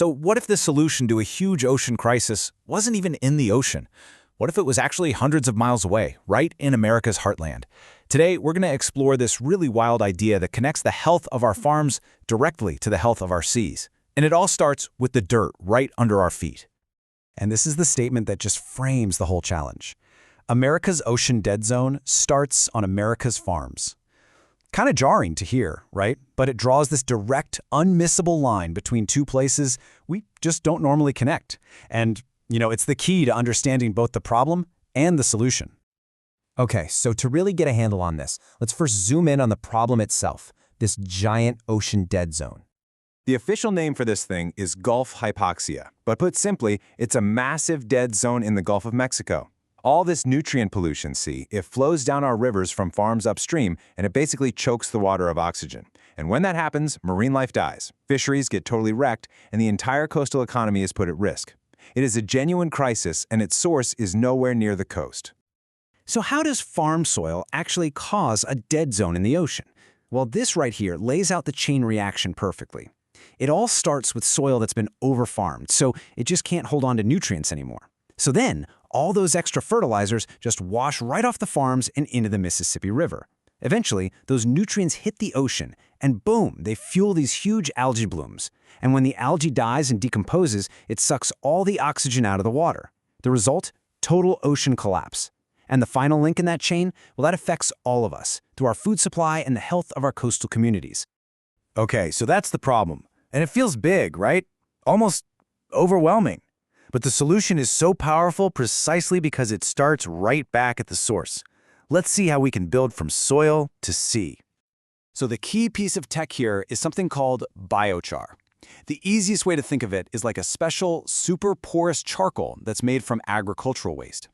So what if the solution to a huge ocean crisis wasn't even in the ocean? What if it was actually hundreds of miles away, right in America's heartland? Today, we're going to explore this really wild idea that connects the health of our farms directly to the health of our seas. And it all starts with the dirt right under our feet. And this is the statement that just frames the whole challenge. America's ocean dead zone starts on America's farms. Kind of jarring to hear, right? But it draws this direct, unmissable line between two places we just don't normally connect. And, it's the key to understanding both the problem and the solution. Okay, so to really get a handle on this, let's first zoom in on the problem itself, this giant ocean dead zone. The official name for this thing is Gulf hypoxia, but put simply, it's a massive dead zone in the Gulf of Mexico. All this nutrient pollution, it flows down our rivers from farms upstream, and it basically chokes the water of oxygen. And when that happens, marine life dies, fisheries get totally wrecked, and the entire coastal economy is put at risk. It is a genuine crisis, and its source is nowhere near the coast. So how does farm soil actually cause a dead zone in the ocean? Well, this right here lays out the chain reaction perfectly. It all starts with soil that's been overfarmed, so it just can't hold on to nutrients anymore. So then, all those extra fertilizers just wash right off the farms and into the Mississippi River. Eventually, those nutrients hit the ocean, and boom, they fuel these huge algae blooms. And when the algae dies and decomposes, it sucks all the oxygen out of the water. The result? Total ocean collapse. And the final link in that chain? Well, that affects all of us, through our food supply and the health of our coastal communities. Okay, so that's the problem. And it feels big, right? Almost overwhelming. But the solution is so powerful precisely because it starts right back at the source. Let's see how we can build from soil to sea. So the key piece of tech here is something called biochar. The easiest way to think of it is like a special, super porous charcoal that's made from agricultural waste.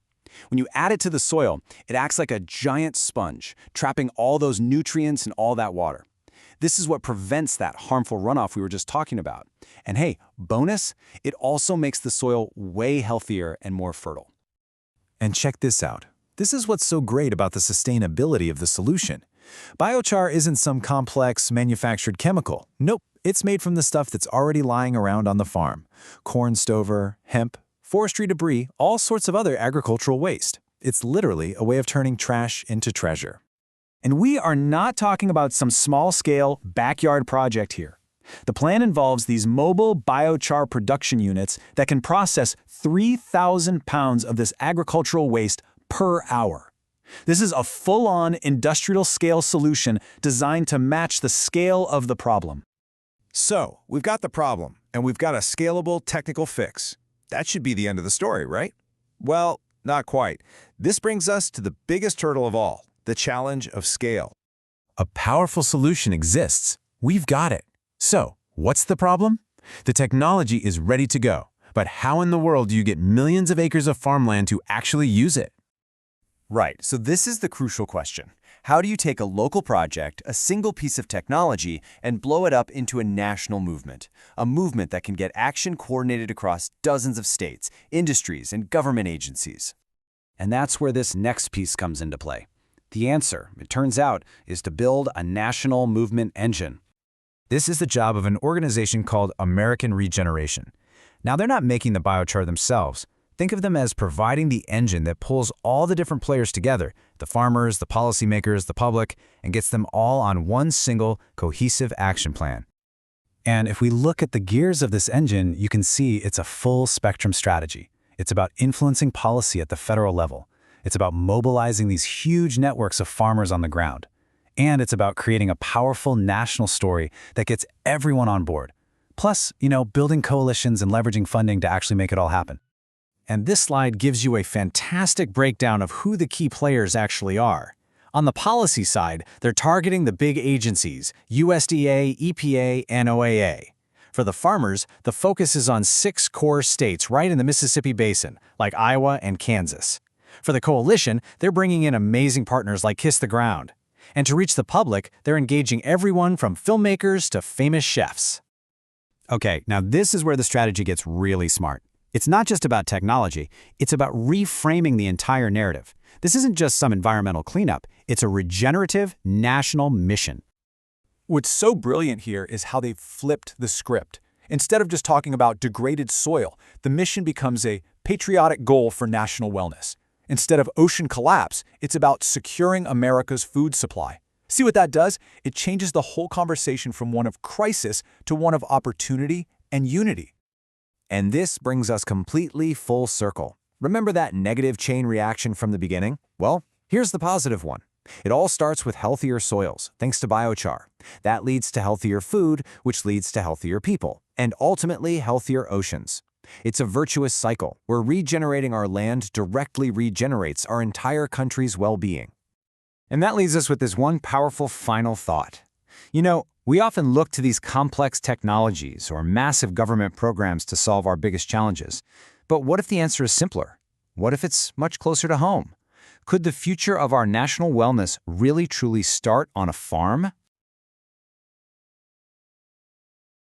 When you add it to the soil, it acts like a giant sponge, trapping all those nutrients and all that water. This is what prevents that harmful runoff we were just talking about. And hey, bonus, it also makes the soil way healthier and more fertile. And check this out. This is what's so great about the sustainability of the solution. Biochar isn't some complex, manufactured chemical. Nope, it's made from the stuff that's already lying around on the farm. Corn stover, hemp, forestry debris, all sorts of other agricultural waste. It's literally a way of turning trash into treasure. And we are not talking about some small-scale, backyard project here. The plan involves these mobile biochar production units that can process 3,000 pounds of this agricultural waste per hour. This is a full-on industrial-scale solution designed to match the scale of the problem. So, we've got the problem, and we've got a scalable technical fix. That should be the end of the story, right? Well, not quite. This brings us to the biggest hurdle of all, the challenge of scale. A powerful solution exists. We've got it. So, what's the problem? The technology is ready to go, but how in the world do you get millions of acres of farmland to actually use it? Right, so this is the crucial question. How do you take a local project, a single piece of technology, and blow it up into a national movement? A movement that can get action coordinated across dozens of states, industries, and government agencies. And that's where this next piece comes into play. The answer, it turns out, is to build a national movement engine. This is the job of an organization called American Regeneration. Now, they're not making the biochar themselves. Think of them as providing the engine that pulls all the different players together, the farmers, the policymakers, the public, and gets them all on one single, cohesive action plan. And if we look at the gears of this engine, you can see it's a full-spectrum strategy. It's about influencing policy at the federal level. It's about mobilizing these huge networks of farmers on the ground. And it's about creating a powerful national story that gets everyone on board. Plus, building coalitions and leveraging funding to actually make it all happen. And this slide gives you a fantastic breakdown of who the key players actually are. On the policy side, they're targeting the big agencies, USDA, EPA, and OAA. For the farmers, the focus is on 6 core states right in the Mississippi Basin, like Iowa and Kansas. For the coalition, they're bringing in amazing partners like Kiss the Ground. And to reach the public, they're engaging everyone from filmmakers to famous chefs. Okay, now this is where the strategy gets really smart. It's not just about technology, it's about reframing the entire narrative. This isn't just some environmental cleanup, it's a regenerative national mission. What's so brilliant here is how they've flipped the script. Instead of just talking about degraded soil, the mission becomes a patriotic goal for national wellness. Instead of ocean collapse, it's about securing America's food supply. See what that does? It changes the whole conversation from one of crisis to one of opportunity and unity. And this brings us completely full circle. Remember that negative chain reaction from the beginning? Well, here's the positive one. It all starts with healthier soils, thanks to biochar. That leads to healthier food, which leads to healthier people, and ultimately healthier oceans. It's a virtuous cycle where regenerating our land directly regenerates our entire country's well-being. And that leaves us with this one powerful final thought. You know, we often look to these complex technologies or massive government programs to solve our biggest challenges. But what if the answer is simpler? What if it's much closer to home? Could the future of our national wellness really truly start on a farm?